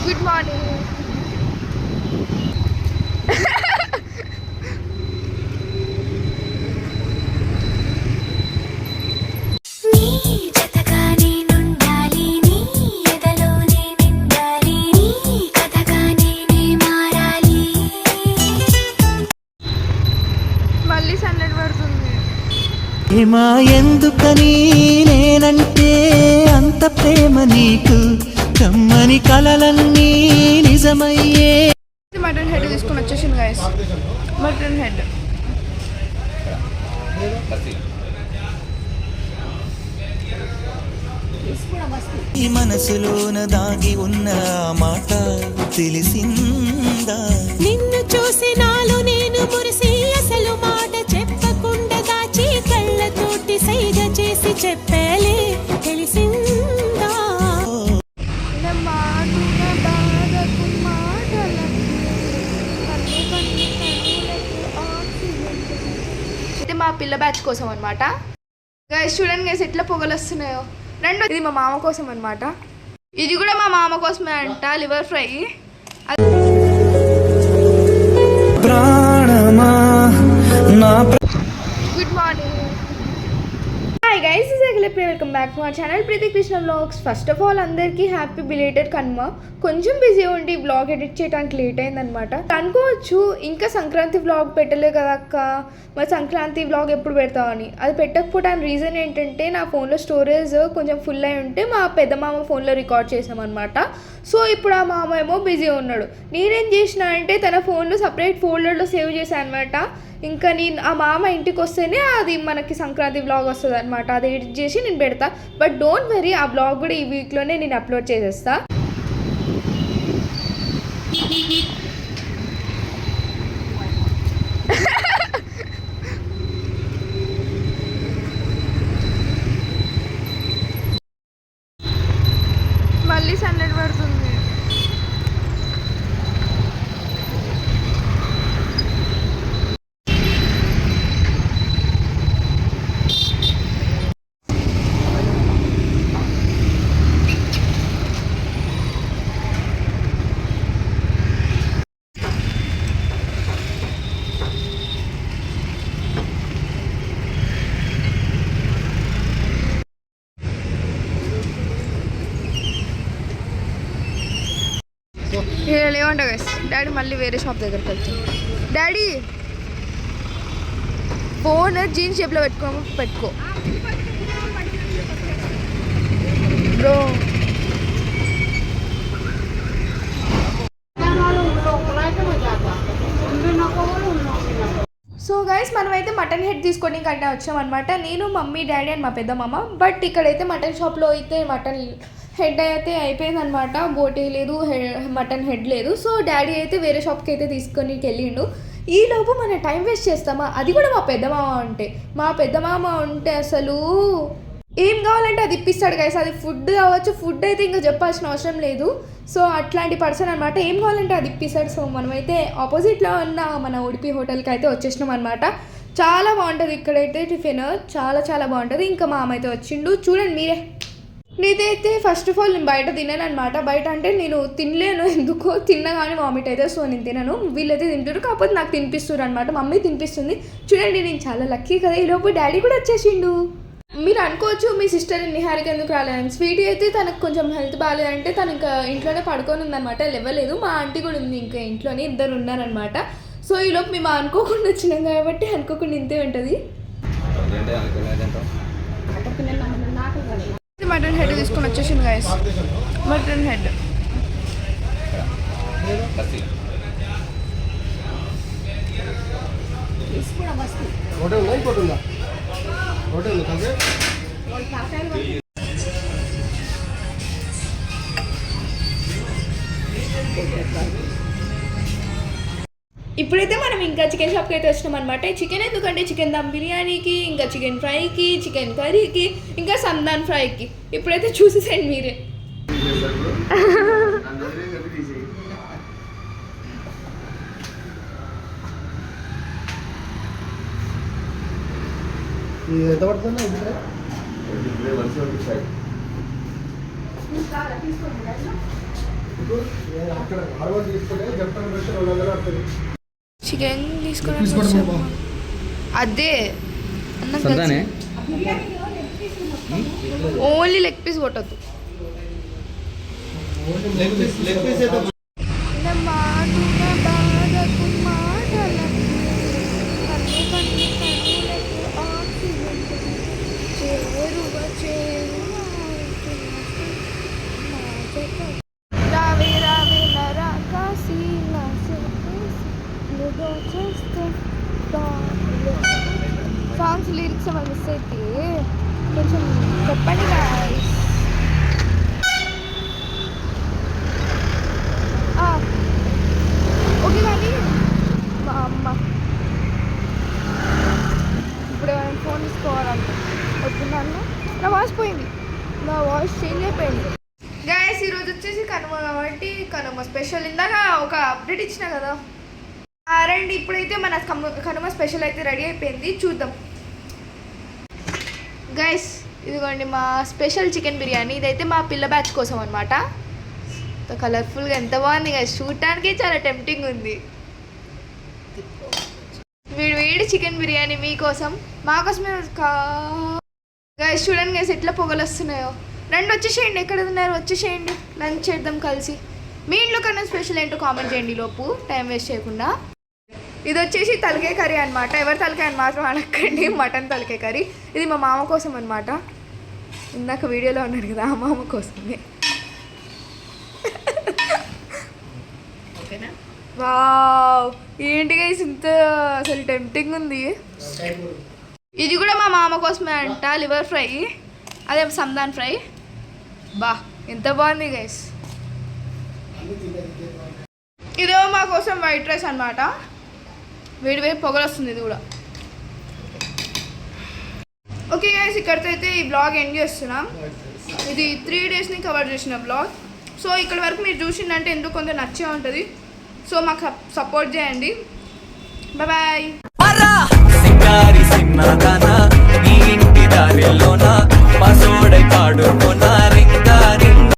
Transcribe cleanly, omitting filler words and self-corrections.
Good morning. మళ్ళీ సన్నడి పడుతుంది. ఏమా ఎందుకని నేనంటే అంత ప్రేమ నీకు, కమ్మని కలలన్నీ నిజమయ్యే. మటన్ హెడ్ తీసుకొని వచ్చేసింది గైస్. మటన్ హెడ్ ఈ మనసులోన దాగి ఉన్న మాట తెలిసిందా? నిన్ను చూసి నాలో నేను మురిసి అసలు మాట చెప్పకుండా దాచి కళ్ళతోటి సైగ చేసి చెప్పలే తెలిసిందా? ఇది మా పిల్ల బ్యాచ్ కోసం అనమాట గైస్. చూడండి గైస్ ఎట్లా పొగలు వస్తున్నాయో. రెండో ఇది మా మామ కోసం అనమాట. ఇది కూడా మా మామ కోసమే అంట, liver fry. Good morning. Hi guys, welcome back to our channel Preethi Krishna vlogs. First of all అందరికీ హ్యాపీ బిలేటెడ్ కనుమ. కొంచెం బిజీ ఉండి వ్లాగ్ ఎడిట్ చేయడానికి లేట్ అయిందనమాట. అనుకోవచ్చు ఇంకా సంక్రాంతి వ్లాగ్ పెట్టలే కదా అక్క, మరి సంక్రాంతి వ్లాగ్ ఎప్పుడు పెడతామని. అది పెట్టకపోవడానికి రీజన్ ఏంటంటే నా ఫోన్లో స్టోరేజ్ కొంచెం ఫుల్ అయి ఉంటే మా పెద్ద మామ ఫోన్లో రికార్డ్ చేసామన్నమాట. సో ఇప్పుడు ఆ మామ ఏమో బిజీ ఉన్నాడు. నేనేం చేసిన అంటే తన ఫోన్లో సపరేట్ ఫోల్డర్లో సేవ్ చేశాను అనమాట. ఇంకా నేను ఆ మామ ఇంటికి వస్తేనే అది మనకి సంక్రాంతి వ్లాగ్ వస్తుంది అనమాట. అది ఎడిట్ చేసి నేను పెడతా. బట్ డోంట్ వెరీ, ఆ వ్లాగ్ కూడా ఈ వీక్లోనే నేను అప్లోడ్ చేసేస్తా. మళ్ళీ సన్నడి పడుతుంది. లేవంట గైస్. డాడీ మళ్ళీ వేరే షాప్ దగ్గరికి వెళ్తాం. డాడీ ఫోన్ జీన్స్ షేప్లో పెట్టుకో బ్రో. సో గైస్ మనమైతే మటన్ హెడ్ తీసుకొని కంటే వచ్చామన్నమాట. నేను మమ్మీ డాడీ అండ్ మా పెద్ద మామ. బట్ ఇక్కడైతే మటన్ షాప్లో అయితే మటన్ హెడ్ అయితే అయిపోయిందనమాట. బోటీ లేదు, మటన్ హెడ్ లేదు. సో డాడీ అయితే వేరే షాప్కి అయితే తీసుకొని వెళ్ళిండు. ఈలోపు మనం టైం వేస్ట్ చేస్తామా? అది కూడా మా పెద్ద మామ ఉంటే అసలు ఏం కావాలంటే అది ఇప్పిస్తాడు గైస్. అది ఫుడ్ కావచ్చు, ఫుడ్ అయితే ఇంకా చెప్పాల్సిన అవసరం లేదు. సో అట్లాంటి పర్సన్ అనమాట. ఏం కావాలంటే అది ఇప్పిస్తాడు. సో మనమైతే ఆపోజిట్లో ఉన్న మన ఉడిపి హోటల్కి అయితే వచ్చేసినాం అనమాట. చాలా బాగుంటుంది ఇక్కడైతే టిఫిన్, చాలా చాలా బాగుంటుంది. ఇంకా మామ అయితే వచ్చిండు, చూడండి మీరే. నేనైతే ఫస్ట్ ఆఫ్ ఆల్ నేను బయట తిన్నాను అనమాట. బయట అంటే నేను తినలేను, ఎందుకో తిన్నా కానీ వామిట్ అయితే. సో నేను తినను, వీళ్ళైతే తింటారు. కాకపోతే నాకు తినిపిస్తారు అనమాట, మమ్మీ తినిపిస్తుంది. చూడండి నేను చాలా లక్కీ కదా. ఈలోపు డాడీ కూడా వచ్చేసిండు. మీరు అనుకోవచ్చు మీ సిస్టర్ నిహారిక ఎందుకు రాలేదని. స్వీటీ అయితే తనకు కొంచెం హెల్త్ బాగాలేదంటే తను ఇంకా ఇంట్లోనే పడుకొని ఉందన్నమాట, లేవలేదు. మా ఆంటీ కూడా ఉంది ఇంకా ఇంట్లోనే, ఇద్దరు ఉన్నారనమాట. సో ఈలోపు మేము అనుకోకుండా వచ్చినాం కాబట్టి అనుకోకుండా ఇంతే ఉంటుంది. మటన్ హెడ్ తీసుకొని వచ్చేసింది గైస్. మటన్ హెడ్ ఇప్పుడైతే మనం ఇంకా చికెన్ షాప్కి అయితే వచ్చినాం అనమాట. చికెన్ ఎందుకంటే చికెన్ దమ్ బిర్యానీకి, ఇంకా చికెన్ ఫ్రైకి, చికెన్ కర్రీకి, ఇంకా సందాన్ ఫ్రైకి. ఇప్పుడైతే చూసేసేయండి మీరే. చికెన్ తీసుకొని అదే సంతానే ఓన్లీ లెగ్ పీస్ కొట్టద్దు. రావే రావే నరా కాశీ సాంగ్స్ లిరిక్స్ ఏమైనా మిస్ అయితే కొంచెం చెప్పండి guys. ఓకే కానీ మా అమ్మ ఇప్పుడు ఏమైనా ఫోన్ తీసుకోవాలంటే వస్తున్నాను. నా వాయిస్ పోయింది, నా వాయిస్ చేంజ్ అయిపోయింది. గైస్ ఈరోజు వచ్చేసి కనుమ కాబట్టి కనుమ స్పెషల్. ఇందాక ఒక అప్డేట్ ఇచ్చిన కదా, రండి ఇప్పుడైతే మన కనుమ స్పెషల్ అయితే రెడీ అయిపోయింది, చూద్దాం. గైస్ ఇదిగోండి మా స్పెషల్ చికెన్ బిర్యానీ. ఇదైతే మా పిల్ల బ్యాచ్ కోసం అనమాట. కలర్ఫుల్గా ఎంత బాగుంది గైస్, చూడటానికి చాలా టెంప్టింగ్ ఉంది. వేడి చికెన్ బిర్యానీ మీకోసం, మాకోసమే. గైస్ చూడండి గైస్ ఎట్లా పొగలు వస్తున్నాయో. రండి వచ్చేసేయండి, ఎక్కడ ఉన్నారు వచ్చేసేయండి, లంచ్ చేద్దాం కలిసి. మీ ఇంట్లో కన్నా స్పెషల్ ఏంటో కామెంట్ చేయండి లోపు, టైం వేస్ట్ చేయకుండా. ఇది వచ్చేసి తలకాయ కర్రీ అనమాట. ఎవరి తలకాయ అని మాత్రం అనకండి, మటన్ తలకాయ కర్రీ. ఇది మా మామ కోసం అనమాట. ఇందాక వీడియోలో ఉన్నారు కదా, ఆ మామ కోసమే. వావ్ ఏంటి గైస్ ఇంత అసలు టెంప్టింగ్ ఉంది. ఇది కూడా మా మామ కోసమే అంట, లివర్ ఫ్రై, అదే సందాన్ ఫ్రై. బా ఎంత బాగుంది గైస్. ఇదో మా కోసం వైట్ రైస్ అనమాట. వేడి వేడి పొగలు వస్తుంది ఇది కూడా. ఓకే గైస్ ఇక్కడితో అయితే ఈ బ్లాగ్ ఎండ్ చేస్తున్నాం. ఇది 3 డేస్ని కవర్ చేసిన బ్లాగ్. సో ఇక్కడ వరకు మీరు చూసిందంటే ఎందుకు కొంత నచ్చే ఉంటుంది. సో మాకు సపోర్ట్ చేయండి. Bye bye.